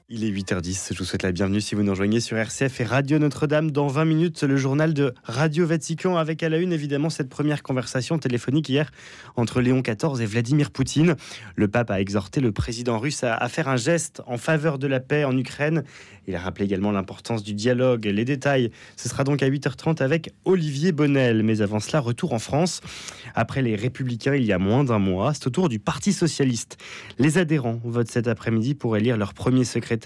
Il est 8h10, je vous souhaite la bienvenue si vous nous rejoignez sur RCF et Radio Notre-Dame. Dans 20 minutes, le journal de Radio Vatican avec à la une évidemment cette première conversation téléphonique hier entre Léon XIV et Vladimir Poutine. Le pape a exhorté le président russe à faire un geste en faveur de la paix en Ukraine. Il a rappelé également l'importance du dialogue. Les détails, ce sera donc à 8h30 avec Olivier Bonnel. Mais avant cela, retour en France. Après les Républicains, il y a moins d'un mois, c'est au tour du Parti Socialiste. Les adhérents votent cet après-midi pour élire leur premier secrétaire.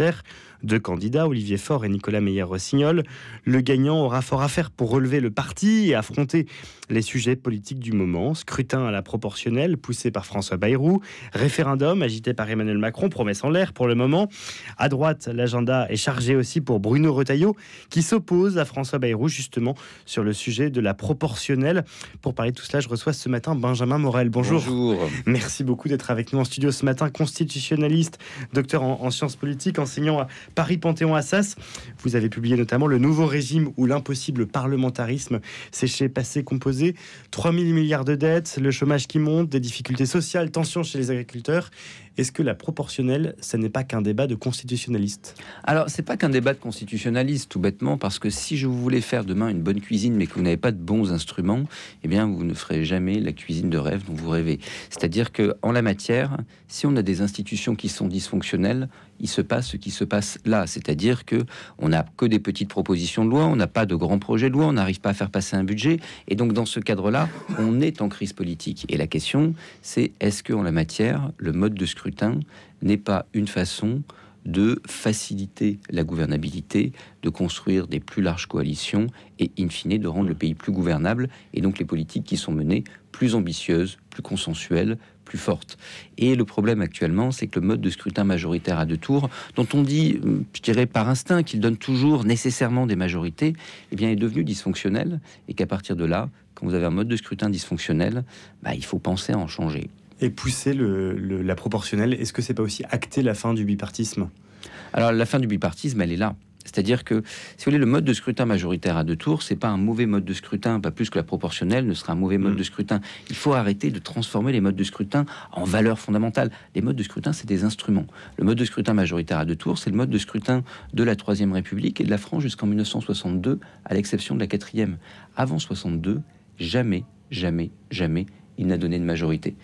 Deux candidats, Olivier Faure et Nicolas Meyer-Rossignol. Le gagnant aura fort à faire pour relever le parti et affronter les sujets politiques du moment. Scrutin à la proportionnelle, poussé par François Bayrou. Référendum, agité par Emmanuel Macron, promesse en l'air pour le moment. À droite, l'agenda est chargé aussi pour Bruno Retailleau, qui s'oppose à François Bayrou, justement, sur le sujet de la proportionnelle. Pour parler de tout cela, je reçois ce matin Benjamin Morel. Bonjour. Bonjour. Merci beaucoup d'être avec nous en studio ce matin. Constitutionnaliste, docteur en sciences politiques, enseignant à Paris Panthéon-Assas. Vous avez publié notamment Le nouveau régime ou l'impossible parlementarisme. C'est chez Passé Composé. 3 000 milliards de dettes, le chômage qui monte, des difficultés sociales, tensions chez les agriculteurs. Est-ce que la proportionnelle, ça n'est pas qu'un débat de constitutionnalistes ? Alors, c'est pas qu'un débat de constitutionnalistes, tout bêtement, parce que si je voulais faire demain une bonne cuisine, mais que vous n'avez pas de bons instruments, eh bien, vous ne ferez jamais la cuisine de rêve dont vous rêvez. C'est-à-dire que, en la matière, si on a des institutions qui sont dysfonctionnelles, il se passe ce qui se passe là. C'est-à-dire que on n'a que des petites propositions de loi, on n'a pas de grands projets de loi, on n'arrive pas à faire passer un budget. Et donc, dans ce cadre-là, on est en crise politique. Et la question, c'est est-ce que, en la matière, le mode de scrutin n'est pas une façon de faciliter la gouvernabilité, de construire des plus larges coalitions et, in fine, de rendre le pays plus gouvernable et donc les politiques qui sont menées plus ambitieuses, plus consensuelles, plus fortes. Et le problème actuellement, c'est que le mode de scrutin majoritaire à deux tours, dont on dit, je dirais par instinct, qu'il donne toujours nécessairement des majorités, eh bien, est devenu dysfonctionnel et qu'à partir de là, quand vous avez un mode de scrutin dysfonctionnel, il faut penser à en changer. Et pousser la proportionnelle, est-ce que c'est pas aussi acter la fin du bipartisme ? Alors la fin du bipartisme, elle est là. C'est-à-dire que, si vous voulez, le mode de scrutin majoritaire à deux tours, c'est pas un mauvais mode de scrutin, pas plus que la proportionnelle ne sera un mauvais mode de scrutin. Il faut arrêter de transformer les modes de scrutin en valeurs fondamentales. Les modes de scrutin, c'est des instruments. Le mode de scrutin majoritaire à deux tours, c'est le mode de scrutin de la Troisième République et de la France jusqu'en 1962, à l'exception de la Quatrième. Avant 62, jamais, il n'a donné de majorité.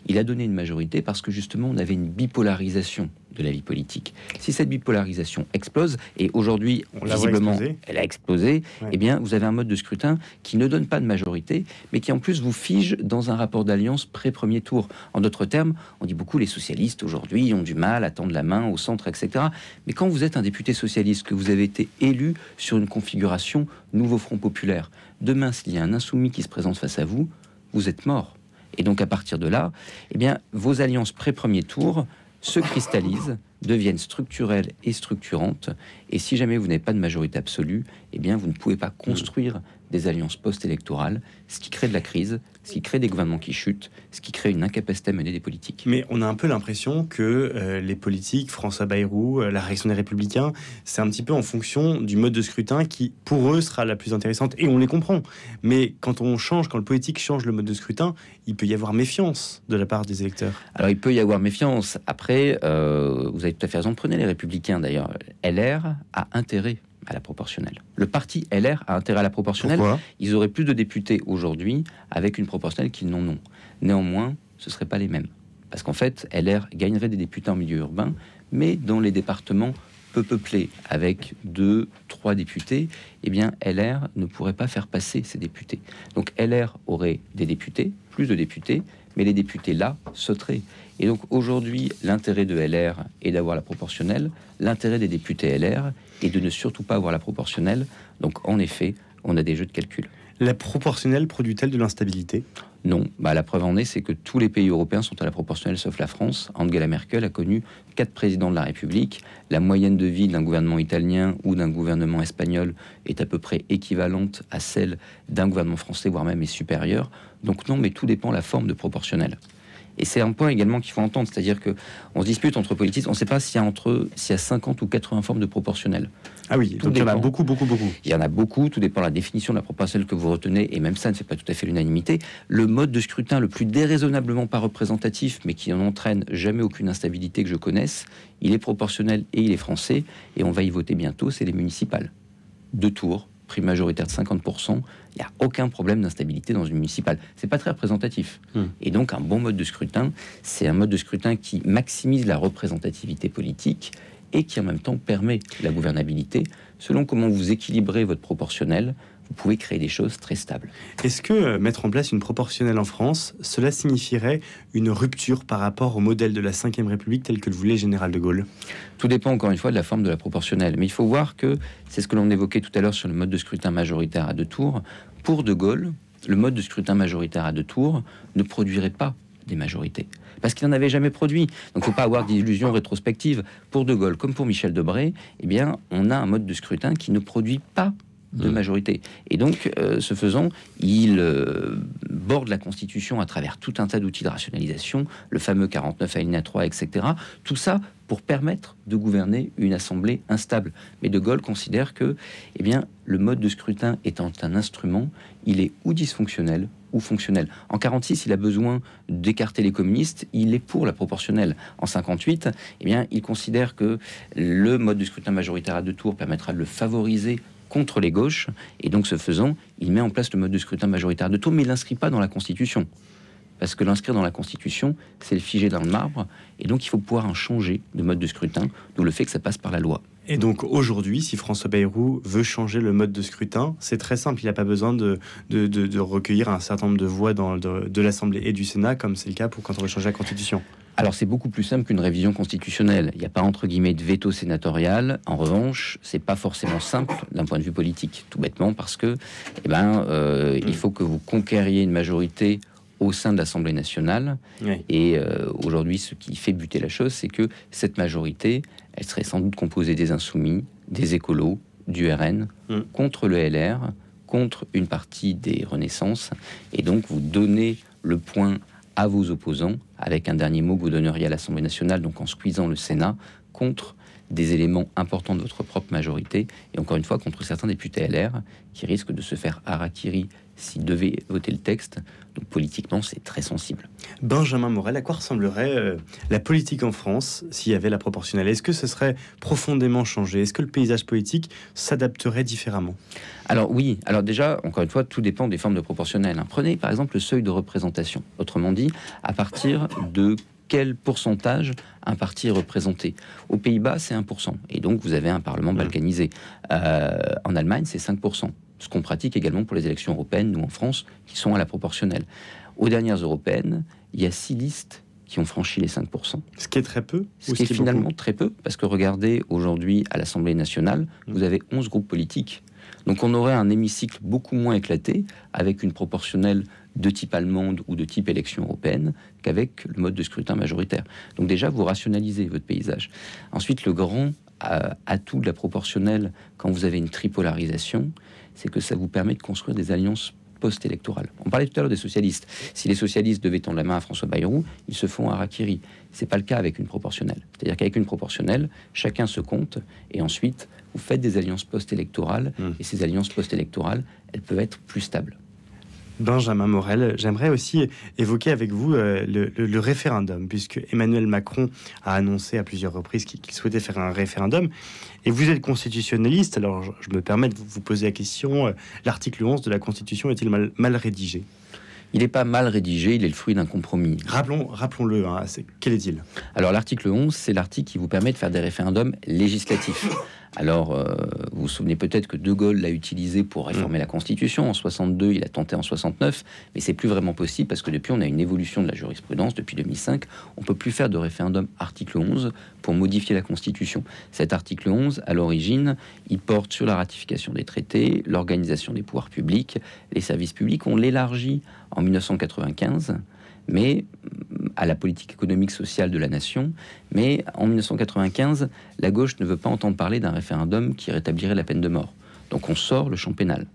Il a donné une majorité parce que justement on avait une bipolarisation de la vie politique. Si cette bipolarisation explose, et aujourd'hui visiblement elle a explosé, eh bien vous avez un mode de scrutin qui ne donne pas de majorité, mais qui en plus vous fige dans un rapport d'alliance pré-premier tour. En d'autres termes, on dit beaucoup les socialistes aujourd'hui ont du mal à tendre la main au centre, etc. Mais quand vous êtes un député socialiste, que vous avez été élu sur une configuration Nouveau Front Populaire, demain s'il y a un insoumis qui se présente face à vous, vous êtes mort. Et donc à partir de là, eh bien, vos alliances pré-premier tour se cristallisent, deviennent structurelles et structurantes. Et si jamais vous n'avez pas de majorité absolue, eh bien, vous ne pouvez pas construire des alliances post-électorales, ce qui crée de la crise, ce qui crée des gouvernements qui chutent, ce qui crée une incapacité à mener des politiques. Mais on a un peu l'impression que les politiques, François Bayrou, la réaction des Républicains, c'est un petit peu en fonction du mode de scrutin qui, pour eux, sera la plus intéressante. Et on les comprend. Mais quand le politique change le mode de scrutin, il peut y avoir méfiance de la part des électeurs. Alors, il peut y avoir méfiance. Après, vous avez tout à fait raison. Prenez les Républicains, d'ailleurs. LR a intérêt à la proportionnelle. Le parti LR a intérêt à la proportionnelle. Pourquoi ? Ils auraient plus de députés aujourd'hui avec une proportionnelle qu'ils n'en ont. Néanmoins, ce ne seraient pas les mêmes. Parce qu'en fait, LR gagnerait des députés en milieu urbain, mais dans les départements peu peuplés, avec 2-3 députés, eh bien, LR ne pourrait pas faire passer ces députés. Donc, LR aurait des députés, plus de députés, mais les députés là sauteraient. Et donc, aujourd'hui, l'intérêt de LR est d'avoir la proportionnelle, l'intérêt des députés LR est de ne surtout pas avoir la proportionnelle. Donc, en effet, on a des jeux de calcul. La proportionnelle produit-elle de l'instabilité ? Non. La preuve en est, c'est que tous les pays européens sont à la proportionnelle, sauf la France. Angela Merkel a connu 4 présidents de la République. La moyenne de vie d'un gouvernement italien ou d'un gouvernement espagnol est à peu près équivalente à celle d'un gouvernement français, voire même est supérieure. Donc non, mais tout dépend de la forme de proportionnelle. Et c'est un point également qu'il faut entendre, c'est-à-dire que on se dispute entre politiques, on ne sait pas s'il y a 50 ou 80 formes de proportionnel. Ah oui, donc il y en a beaucoup. Il y en a beaucoup, tout dépend de la définition de la proportionnelle que vous retenez, et même ça ne fait pas tout à fait l'unanimité. Le mode de scrutin le plus déraisonnablement pas représentatif, mais qui n'entraîne jamais aucune instabilité que je connaisse, il est proportionnel et il est français, et on va y voter bientôt, c'est les municipales. 2 tours, prix majoritaire de 50%, il n'y a aucun problème d'instabilité dans une municipale. C'est pas très représentatif. Et donc un bon mode de scrutin, c'est un mode de scrutin qui maximise la représentativité politique et qui en même temps permet la gouvernabilité. Selon comment vous équilibrez votre proportionnel, vous pouvez créer des choses très stables. Est-ce que mettre en place une proportionnelle en France, cela signifierait une rupture par rapport au modèle de la Ve République tel que le voulait le général de Gaulle? Tout dépend encore une fois de la forme de la proportionnelle. Mais il faut voir que, c'est ce que l'on évoquait tout à l'heure sur le mode de scrutin majoritaire à 2 tours, pour de Gaulle, le mode de scrutin majoritaire à 2 tours ne produirait pas des majorités. Parce qu'il n'en avait jamais produit. Donc il ne faut pas avoir d'illusions rétrospectives. Pour de Gaulle, comme pour Michel Debré, eh bien, on a un mode de scrutin qui ne produit pas de majorité. Et donc, ce faisant, il borde la Constitution à travers tout un tas d'outils de rationalisation, le fameux 49 alinéa 3, etc. Tout ça pour permettre de gouverner une assemblée instable. Mais De Gaulle considère que, eh bien, le mode de scrutin étant un instrument, il est ou dysfonctionnel ou fonctionnel. En 46, il a besoin d'écarter les communistes, il est pour la proportionnelle. En 58, eh bien, il considère que le mode de scrutin majoritaire à 2 tours permettra de le favoriser contre les gauches, et donc ce faisant, il met en place le mode de scrutin majoritaire à 2 tours, mais il l'inscrit pas dans la Constitution. Parce que l'inscrire dans la Constitution, c'est le figer dans le marbre, et donc il faut pouvoir en changer de mode de scrutin, d'où le fait que ça passe par la loi. Et donc aujourd'hui, si François Bayrou veut changer le mode de scrutin, c'est très simple, il n'a pas besoin de recueillir un certain nombre de voix de l'Assemblée et du Sénat, comme c'est le cas pour quand on veut changer la Constitution. Alors c'est beaucoup plus simple qu'une révision constitutionnelle. Il n'y a pas entre guillemets de veto sénatorial. En revanche, c'est pas forcément simple d'un point de vue politique, tout bêtement parce que, il faut que vous conquériez une majorité au sein de l'Assemblée nationale. Oui. Et aujourd'hui, ce qui fait buter la chose, c'est que cette majorité, elle serait sans doute composée des Insoumis, des Écolos, du RN, contre le LR, contre une partie des Renaissances. Et donc, vous donnez le point à vos opposants, avec un dernier mot que vous donneriez à l'Assemblée nationale, donc en squeezant le Sénat, contre des éléments importants de votre propre majorité, et encore une fois, contre certains députés LR, qui risquent de se faire harakiri s'ils devaient voter le texte. Donc politiquement, c'est très sensible. Benjamin Morel, à quoi ressemblerait la politique en France s'il y avait la proportionnelle? Est-ce que ce serait profondément changé? Est-ce que le paysage politique s'adapterait différemment? Alors oui, alors déjà, encore une fois, tout dépend des formes de proportionnelle. Prenez par exemple le seuil de représentation. Autrement dit, à partir de quel pourcentage un parti est représenté. Aux Pays-Bas, c'est 1%. Et donc, vous avez un parlement balkanisé. En Allemagne, c'est 5%. Ce qu'on pratique également pour les élections européennes, nous en France, qui sont à la proportionnelle. Aux dernières européennes, il y a 6 listes qui ont franchi les 5%. Ce qui est très peu. Ce qui est finalement très peu, parce que regardez, aujourd'hui, à l'Assemblée nationale, vous avez 11 groupes politiques. Donc on aurait un hémicycle beaucoup moins éclaté, avec une proportionnelle de type allemande ou de type élection européenne, qu'avec le mode de scrutin majoritaire. Donc déjà, vous rationalisez votre paysage. Ensuite, le grand atout de la proportionnelle, quand vous avez une tripolarisation, c'est que ça vous permet de construire des alliances post-électorales. On parlait tout à l'heure des socialistes. Si les socialistes devaient tendre la main à François Bayrou, ils se font harakiri. C'est pas le cas avec une proportionnelle. C'est-à-dire qu'avec une proportionnelle, chacun se compte, et ensuite, vous faites des alliances post-électorales, et ces alliances post-électorales, elles peuvent être plus stables. Benjamin Morel, j'aimerais aussi évoquer avec vous le référendum, puisque Emmanuel Macron a annoncé à plusieurs reprises qu'il souhaitait faire un référendum. Et vous êtes constitutionnaliste, alors je me permets de vous poser la question, l'article 11 de la Constitution est-il mal rédigé? Il n'est pas mal rédigé, il est le fruit d'un compromis. Rappelons-le, quel est-il? Alors l'article 11, c'est l'article qui vous permet de faire des référendums législatifs. Alors, vous vous souvenez peut-être que De Gaulle l'a utilisé pour réformer la Constitution. En 62, il a tenté en 69, mais c'est plus vraiment possible parce que depuis, on a une évolution de la jurisprudence. Depuis 2005, on peut plus faire de référendum article 11 pour modifier la Constitution. Cet article 11, à l'origine, il porte sur la ratification des traités, l'organisation des pouvoirs publics, les services publics. On l'élargit en 1995, mais à la politique économique sociale de la nation. Mais en 1995, la gauche ne veut pas entendre parler d'un référendum qui rétablirait la peine de mort. Donc on sort le champ pénal.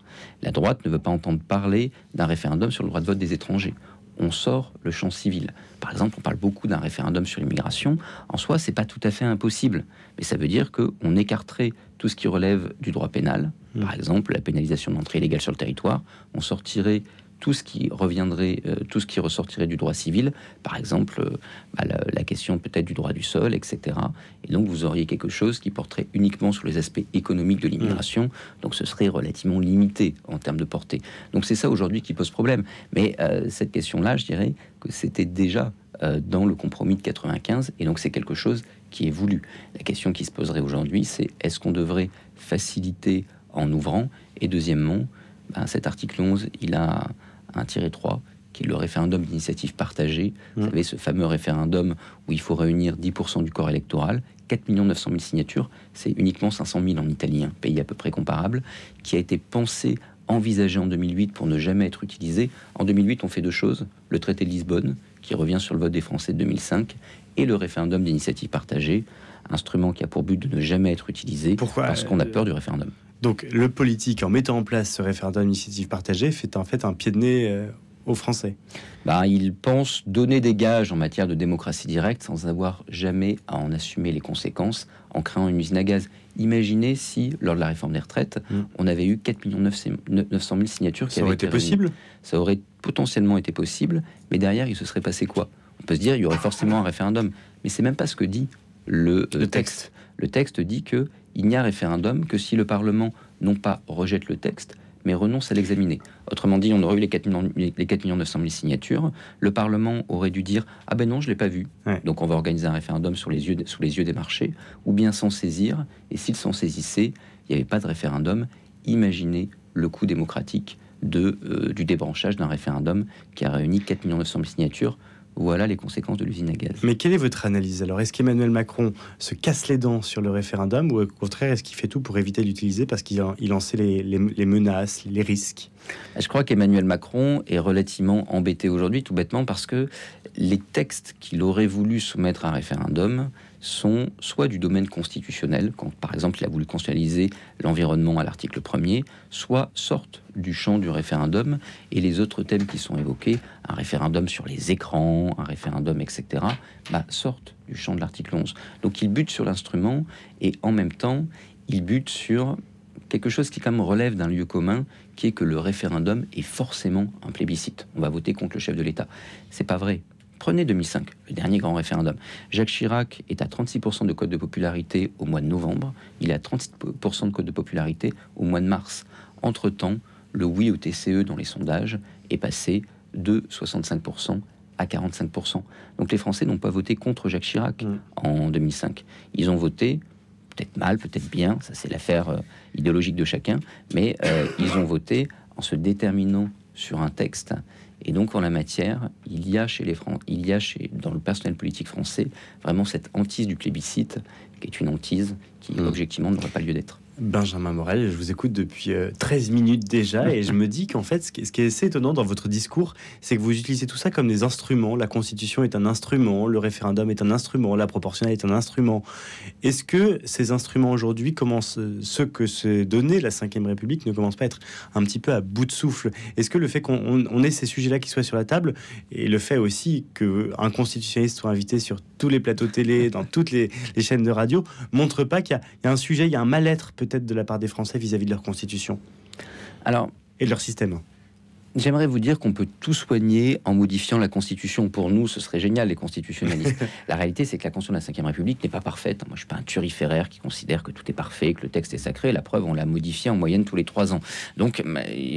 La droite ne veut pas entendre parler d'un référendum sur le droit de vote des étrangers. on sort le champ civil. Par exemple, on parle beaucoup d'un référendum sur l'immigration. En soi, c'est pas tout à fait impossible, mais ça veut dire qu'on écarterait tout ce qui relève du droit pénal, par exemple la pénalisation de l'entrée illégale sur le territoire. On sortirait tout ce qui reviendrait, tout ce qui ressortirait du droit civil, par exemple la question peut-être du droit du sol, etc. Et donc vous auriez quelque chose qui porterait uniquement sur les aspects économiques de l'immigration, donc ce serait relativement limité en termes de portée. Donc c'est ça aujourd'hui qui pose problème. Mais cette question-là, je dirais que c'était déjà dans le compromis de 95, et donc c'est quelque chose qui est voulu. La question qui se poserait aujourd'hui, c'est est-ce qu'on devrait faciliter en ouvrant? Et deuxièmement, cet article 11, il a un tiré 3, qui est le référendum d'initiative partagée. Vous savez, ce fameux référendum où il faut réunir 10% du corps électoral, 4 900 000 signatures, c'est uniquement 500 000 en Italie, un pays à peu près comparable, qui a été pensé, envisagé en 2008 pour ne jamais être utilisé. En 2008, on fait deux choses: le traité de Lisbonne, qui revient sur le vote des Français de 2005, et le référendum d'initiative partagée, instrument qui a pour but de ne jamais être utilisé. Pourquoi parce qu'on a peur du référendum. Donc le politique, en mettant en place ce référendum d'initiative partagée, fait en fait un pied de nez aux Français. Il pense donner des gages en matière de démocratie directe sans avoir jamais à en assumer les conséquences en créant une usine à gaz. Imaginez si, lors de la réforme des retraites, on avait eu 4 900 000 signatures qui avaient été possible. Ça aurait potentiellement été possible, mais derrière, il se serait passé quoi? On peut se dire, il y aurait forcément un référendum, mais c'est même pas ce que dit le texte. Le texte dit que il n'y a référendum que si le Parlement non pas rejette le texte, mais renonce à l'examiner. Autrement dit, on aurait eu les 4 900 000 signatures, le Parlement aurait dû dire « Ah ben non, je ne l'ai pas vu, donc on va organiser un référendum sous les yeux des marchés », ou bien s'en saisir, et s'il s'en saisissait, il n'y avait pas de référendum. Imaginez le coût démocratique du débranchage d'un référendum qui a réuni 4 900 000 signatures. Voilà les conséquences de l'usine à gaz. Mais quelle est votre analyse alors? Est-ce qu'Emmanuel Macron se casse les dents sur le référendum, ou au contraire, est-ce qu'il fait tout pour éviter d'utiliser parce qu'il en sait les menaces, les risques? Je crois qu'Emmanuel Macron est relativement embêté aujourd'hui, tout bêtement, parce que les textes qu'il aurait voulu soumettre à un référendum sont soit du domaine constitutionnel, quand par exemple il a voulu constitutionnaliser l'environnement à l'article 1er, soit sortent du champ du référendum, et les autres thèmes qui sont évoqués, un référendum sur les écrans, un référendum, etc., sortent du champ de l'article 11. Donc il bute sur l'instrument, et en même temps, il bute sur quelque chose qui quand même relève d'un lieu commun, qui est que le référendum est forcément un plébiscite. On va voter contre le chef de l'État. C'est pas vrai. Prenez 2005, le dernier grand référendum. Jacques Chirac est à 36% de cote de popularité au mois de novembre. Il est à 36% de cote de popularité au mois de mars. Entre-temps, le oui au TCE dans les sondages est passé de 65% à 45%. Donc les Français n'ont pas voté contre Jacques Chirac en 2005. Ils ont voté, peut-être mal, peut-être bien, ça c'est l'affaire idéologique de chacun, mais ils ont voté en se déterminant sur un texte. Et donc en la matière, il y a dans le personnel politique français vraiment cette hantise du plébiscite, qui est une hantise qui objectivement n'aurait pas lieu d'être. Benjamin Morel, je vous écoute depuis 13 minutes déjà, et je me dis qu'en fait, ce qui est assez étonnant dans votre discours, c'est que vous utilisez tout ça comme des instruments. La Constitution est un instrument, le référendum est un instrument, la proportionnelle est un instrument. Est-ce que ces instruments aujourd'hui ce que s'est donné la Ve République ne commence pas à être un petit peu à bout de souffle? Est-ce que le fait qu'on ait ces sujets-là qui soient sur la table, et le fait aussi qu'un constitutionnaliste soit invité sur tous les plateaux télé, dans toutes les chaînes de radio, montre pas qu'il y a un sujet, il y a un mal-être peut-être de la part des Français vis-à-vis de leur constitution et de leur système? J'aimerais vous dire qu'on peut tout soigner en modifiant la Constitution. Pour nous, ce serait génial, les constitutionnalistes. La réalité, c'est que la Constitution de la Ve République n'est pas parfaite. Moi, je suis pas un turiféraire qui considère que tout est parfait, que le texte est sacré. La preuve, on l'a modifié en moyenne tous les 3 ans. Donc,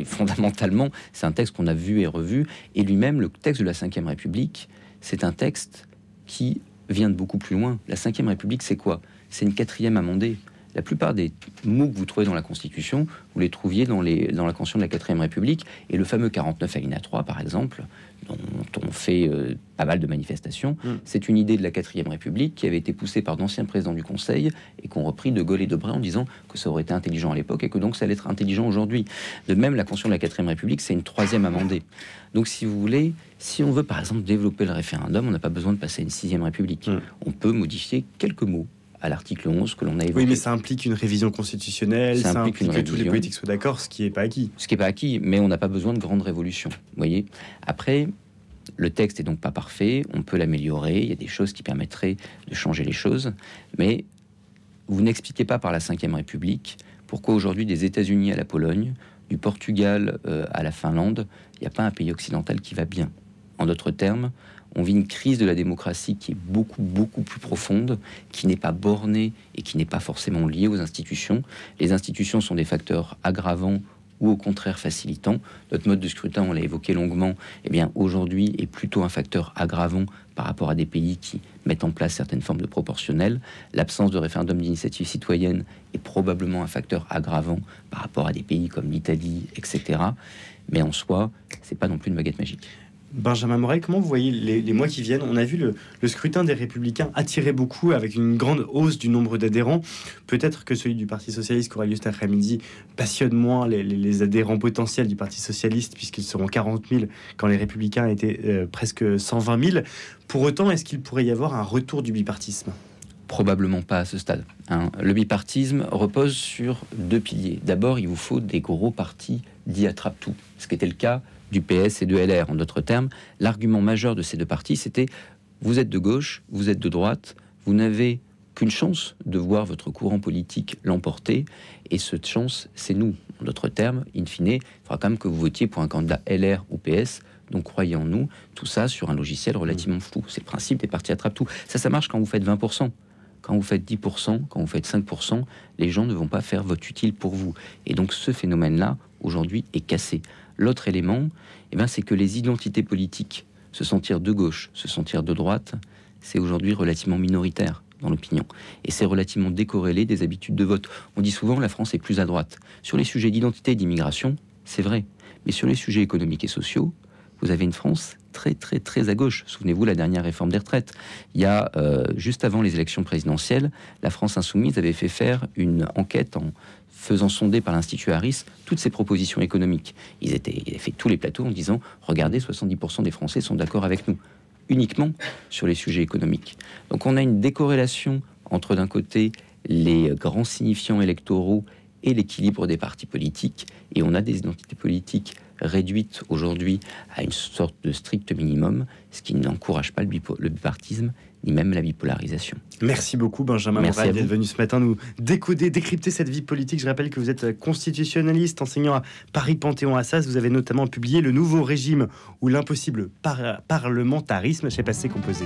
fondamentalement, c'est un texte qu'on a vu et revu. Et lui-même, le texte de la Ve République, c'est un texte qui vient de beaucoup plus loin. La Ve République, c'est quoi? C'est une 4e amendée. La plupart des mots que vous trouvez dans la Constitution, vous les trouviez dans la Constitution de la 4e République, et le fameux 49 alinéa 3, par exemple, dont on fait pas mal de manifestations, c'est une idée de la 4e République qui avait été poussée par d'anciens présidents du Conseil et qu'ont repris De Gaulle et Debré en disant que ça aurait été intelligent à l'époque et que donc ça allait être intelligent aujourd'hui. De même, la Constitution de la 4e République, c'est une 3e amendée. Donc, si vous voulez, si on veut, par exemple, développer le référendum, on n'a pas besoin de passer à une 6e République. On peut modifier quelques mots à l'article 11 que l'on a évoqué. Oui, mais ça implique une révision constitutionnelle, ça implique que tous les politiques soient d'accord, ce qui n'est pas acquis. Ce qui n'est pas acquis, mais on n'a pas besoin de grandes révolutions. Vous voyez. Après, Le texte est donc pas parfait, on peut l'améliorer, il y a des choses qui permettraient de changer les choses, mais vous n'expliquez pas par la Ve République pourquoi aujourd'hui des États-Unis à la Pologne, du Portugal à la Finlande, il n'y a pas un pays occidental qui va bien. En d'autres termes, on vit une crise de la démocratie qui est beaucoup, beaucoup plus profonde, qui n'est pas bornée et qui n'est pas forcément liée aux institutions. Les institutions sont des facteurs aggravants ou au contraire facilitant. Notre mode de scrutin, on l'a évoqué longuement, eh bien aujourd'hui est plutôt un facteur aggravant par rapport à des pays qui mettent en place certaines formes de proportionnel. L'absence de référendum d'initiative citoyenne est probablement un facteur aggravant par rapport à des pays comme l'Italie, etc. Mais en soi, c'est pas non plus une baguette magique. Benjamin Morel, comment vous voyez les mois qui viennent? On a vu le scrutin des Républicains attirer beaucoup avec une grande hausse du nombre d'adhérents. Peut-être que celui du Parti Socialiste qui aura lieu cet après-midi passionne moins les adhérents potentiels du Parti Socialiste, puisqu'ils seront 40 000 quand les Républicains étaient presque 120 000. Pour autant, est-ce qu'il pourrait y avoir un retour du bipartisme? Probablement pas à ce stade. Le bipartisme repose sur deux piliers. D'abord, il vous faut des gros partis dits attrape-tout, ce qui était le cas du PS et de LR. En d'autres termes, l'argument majeur de ces deux partis, c'était vous êtes de gauche, vous êtes de droite, vous n'avez qu'une chance de voir votre courant politique l'emporter, et cette chance, c'est nous. En d'autres termes, in fine, il faudra quand même que vous votiez pour un candidat LR ou PS, donc croyez en nous, tout ça sur un logiciel relativement flou. C'est le principe des partis attrape-tout. Ça marche quand vous faites 20%. Quand vous faites 10%, quand vous faites 5%, les gens ne vont pas faire vote utile pour vous. Et donc ce phénomène-là, aujourd'hui, est cassé. L'autre élément, c'est que les identités politiques, se sentir de gauche, se sentir de droite, c'est aujourd'hui relativement minoritaire dans l'opinion. Et c'est relativement décorrélé des habitudes de vote. On dit souvent que la France est plus à droite. Sur les sujets d'identité et d'immigration, c'est vrai. Mais sur les sujets économiques et sociaux, vous avez une France très, très, très à gauche. Souvenez-vous, la dernière réforme des retraites. Il y a, juste avant les élections présidentielles, la France Insoumise avait fait faire une enquête en faisant sonder par l'Institut Harris toutes ses propositions économiques. Ils avaient fait tous les plateaux en disant « Regardez, 70% des Français sont d'accord avec nous », uniquement sur les sujets économiques. Donc on a une décorrélation entre, d'un côté, les grands signifiants électoraux et l'équilibre des partis politiques, et on a des identités politiques réduites aujourd'hui à une sorte de strict minimum, ce qui n'encourage pas le bipartisme, ni même la bipolarisation. Merci beaucoup Benjamin Morel d'être venu ce matin nous décrypter cette vie politique. Je rappelle que vous êtes constitutionnaliste, enseignant à Paris-Panthéon-Assas. Vous avez notamment publié Le nouveau régime ou l'impossible parlementarisme chez Passé Composé.